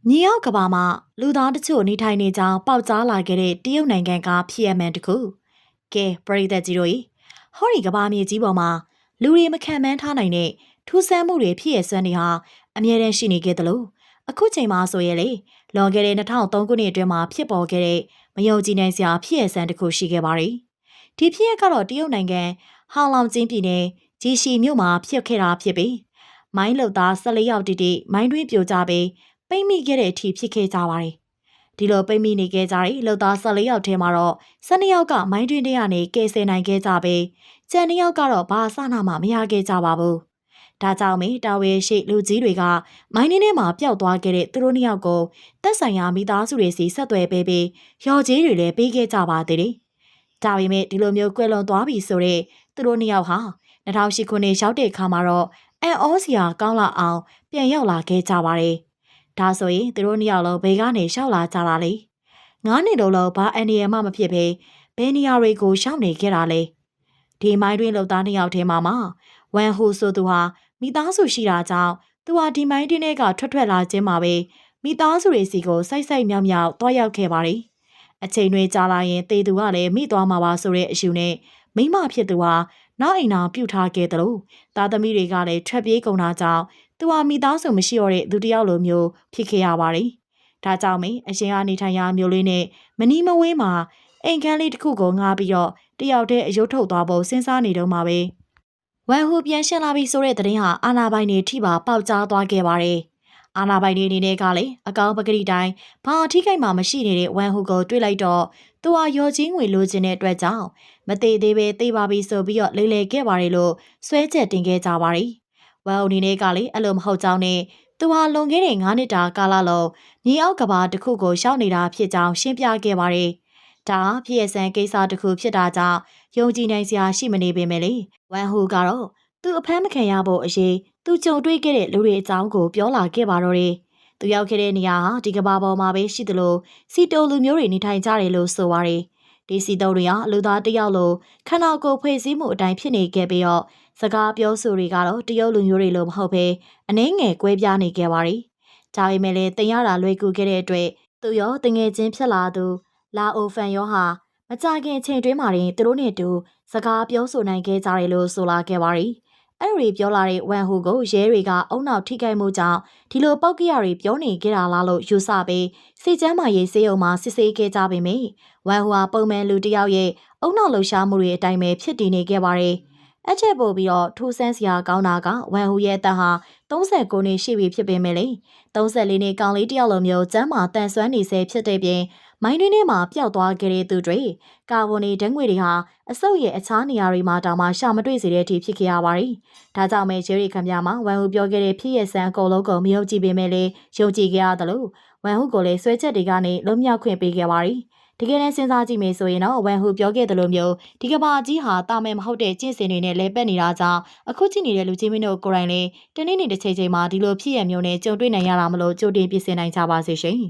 ညီယောက်ကဘာမှာလူသားတချို့နေထိုင်နေကြောင်းပေါက်ကြားလာခဲ့တဲ့တရုတ်နိုင်ငံကဖြစ်ရမှန်တခုကဲပရိသတ်ကြီးတို့ဟောဒီကဘာမြေကြီးပေါ်မှာလူတွေမခံမှန်းထားနိုင်တဲ့ထူးဆန်းမှုတွေဖြစ်ရစွမ်းတွေဟာအမြဲတမ်းရှိနေခဲ့တယ်လို့အခုချိန်မှာဆိုရဲလေလွန်ခဲ့တဲ့2003ခုနှစ်အတွင်းမှာဖြစ်ပေါ်ခဲ့တဲ့မယုံကြည်နိုင်စရာဖြစ်ရစွမ်းတခုရှိခဲ့ပါတယ်ဒီဖြစ်ရကတော့တရုတ်နိုင်ငံဟောင်လောင်ကျင်းပြည်နယ်ဂျီရှီမြို့မှာဖြစ်ခဲ့တာဖြစ်ပြီးမိုင်းလုံသား14ယောက်တိမိုင်းတွင်းပြိုကျပြီးပိတ်မိခဲ့တဲ့အထိဖြစ်ခဲ့ကြပါတယ်။ဒီလိုပိတ်မိနေခဲ့ကြတဲ့လုံသား14ယောက်ထဲမှာတော့12ယောက်ကမိုင်းတွင်းထဲကနေကယ်ဆယ်နိုင်ခဲ့ကြပြီးကျန်2ယောက်ကတော့ဘာအစနာမှမရခဲ့ကြပါဘူး။ဒါကြောင့်မေတာဝဲရှိလူကြီးတွေကမိုင်းတွင်းထဲမှာပျောက်သွားခဲ့တဲ့သူတို့2ယောက်ကိုသက်ဆိုင်ရာမိသားစုတွေစီဆက်သွယ်ပေးပြီးရော်ကြီးတွေလည်းပေးခဲ့ကြပါသေးတယ်။ဒါပေမဲ့ဒီလိုမျိုးကွယ်လွန်သွားပြီဆိုတဲ့သူတို့2ယောက်ဟာ2008ခုနှစ်ရောက်တဲ့အခါမှာတော့အန်အောစရာကောင်းလာအောင်ပြန်ရောက်လာခဲ့ကြပါတယ်။ဒါဆိုရင်သူတို့2ယောက်လုံးဘေးကနေရှောက်လာကြတာလေ9နှစ်လုံးဘာအန်ဒီယမမဖြစ်ပဲဘယ်နေရာတွေကိုရှောက်နေခဲ့တာလဲဒီမိုင်းတွင်းလုံသား2ယောက်ထဲမှာဝမ်ဟူဆိုသူဟာမိသားစုရှိတာကြောင့်သူဟာဒီမိုင်းတွင်းထဲကထွက်လာခြင်းမှာပဲမိသားစုတွေစီကိုစိုက်မြောက်မြောက်တွားရောက်ခဲ့ပါတယ်အချိန်တွေကြာလာရင်တေသူကလည်းမိသွားမှာပါဆိုတဲ့အယူနဲ့မိမဖြစ်သူဟာနောက်အိမ်တော်ပြုတ်ထားခဲ့တယ်လို့သားသမီးတွေကလည်းထွက်ပြေးကုန်တာကြောင့်သူဟာမိသားစုမရှိတော့တဲ့သူတယောက်လိုမျိုးဖြစ်ခဲ့ရပါတယ်။ဒါကြောင့်မင်းအရှင်ကနေထိုင်ရာမျိုးလေးနဲ့မနီးမဝေးမှာအိမ်ခန်းလေးတစ်ခုကိုငှားပြီးတော့တယောက်တည်းအယုတ်ထုတ်သွားဖို့စဉ်းစားနေတော့မှာပဲ။ဝမ်ဟူပြန်ရှင်းလာပြီဆိုတဲ့သတင်းဟာအာနာပိုင်တွေထိပါပေါက်ကြားသွားခဲ့ပါတယ်။အာနာပိုင်တွေအနေနဲ့ကလည်းအကောင်ပကတိတိုင်းဘာအထိခိုက်မှမရှိနေတဲ့ဝမ်ဟူကိုတွေ့လိုက်တော့သူဟာရော်ချင်းငွေလိုချင်တဲ့အတွက်ကြောင့်မသေးသေးပဲသိပါပြီဆိုပြီးတော့လေခဲ့ပါတယ်လို့ဆွဲချက်တင်ခဲ့ကြပါတယ်။ဝမ်ဟူအနေနဲ့ကလည်းအဲ့လိုမဟုတ်ကြောင်းနဲ့သူဟာလွန်ခဲ့တဲ့9နှစ်တာကာလလုံးမြေအောက်ကဘာတစ်ခုကိုရှောက်နေတာဖြစ်ကြောင်းရှင်းပြခဲ့ပါတယ်။ဒါဖြစ်ရဆန်ကိစ္စတစ်ခုဖြစ်တာကြောင့်ယုံကြည်နိုင်စရာရှိမနေပေမဲ့လေဝမ်ဟူကတော့သူအဖမ်းမခံရဖို့အရေးသူကြုံတွေ့ခဲ့တဲ့လူတွေအကြောင်းကိုပြောလာခဲ့ပါတော့တယ်။သူရောက်ခဲ့တဲ့နေရာဟာဒီကဘာပေါ်မှာပဲရှိသလိုစီတိုလူမျိုးတွေနေထိုင်ကြတယ်လို့ဆိုပါတယ်။ဒီစီတိုတွေဟာလူသားတယောက်လိုခန္ဓာကိုယ်ဖွဲ့စည်းမှုအတိုင်းဖြစ်နေခဲ့ပြီးတော့စကားပြောဆိုတွေကတော့တရုတ်လူမျိုးတွေလိုမဟုတ်ဘဲအနှဲငယ်ကွဲပြားနေခဲ့ပါတယ်။ဒါပေမဲ့လည်းတင်ရတာလွယ်ကူခဲ့တဲ့အတွက်သူရောတငယ်ချင်းဖြစ်လာသူလာအိုဖန်ရောဟာမကြခင်အချိန်တွင်းမှာတင်သူတို့နဲ့တူစကားပြောဆိုနိုင်ခဲ့ကြတယ်လို့ဆိုလာခဲ့ပါတယ်။အဲ့ဒီပြောလာတဲ့ဝမ်ဟူကိုရဲတွေကအုံနောက်ထိခိုက်မှုကြောင့်ဒီလိုပောက်ကရတွေပြောနေကြတာလားလို့ယူဆပြီးစီချမ်းမာရေးစေးုံမှာစစ်ဆေးခဲ့ကြပေမယ့်ဝမ်ဟူဟာပုံမှန်လူတစ်ယောက်ရဲ့အုံနောက်လှူရှားမှုတွေအတိုင်းပဲဖြစ်တည်နေခဲ့ပါတယ်။အချက်ပို့ပြီးတော့ထူးဆန်းစရာကောင်းတာကဝမ်ဟူရဲ့အသက်ဟာ39နှစ်ရှိပြီဖြစ်ပေမဲ့လေ34နှစ်ကောင်လေးတယောက်လိုမျိုးကျမ်းမာတန်ဆွမ်းနေစေဖြစ်တဲ့ပြင်မိုင်းတွင်းထဲမှာပျောက်သွားခဲ့တဲ့သူတွေကာဗွန်နေဓာတ်ငွေတွေဟာအဆုတ်ရဲ့အခြားနေရာတွေမှာတောင်မှရှာမတွေ့စေတဲ့အထိဖြစ်ခဲ့ရပါတယ်။ဒါကြောင့်မဲဂျယ်ရီခမများမှာဝမ်ဟူပြောခဲ့တဲ့ဖြစ်ရဆန်အကုန်လုံးကိုမယုံကြည်ပေမဲ့လေယုံကြည်ခဲ့ရတယ်လို့ဝမ်ဟူကိုလည်းဆွဲချက်တွေကနေလုံးမြောက်ခွင့်ပေးခဲ့ပါတယ်။တကယ်တမ်းစဉ်းစားကြည့်မယ်ဆိုရင်တော့ဝမ်ဟူပြောခဲ့သလိုမျိုးဒီကဘာကြီးဟာတာမဲမဟုတ်တဲ့ကျင့်စဉ်တွေနဲ့လဲပတ်နေတာကြောင့်အခုကြည့်နေတဲ့လူကြီးမင်းတို့ကိုယ်တိုင်လည်းတနေ့နေ့တစ်ချိန်ချိန်မှာဒီလိုဖြစ်ရမျိုးနဲ့ကြုံတွေ့နိုင်ရတာမလို့ကြိုတင်ပြင်ဆင်နိုင်ကြပါစေရှင်။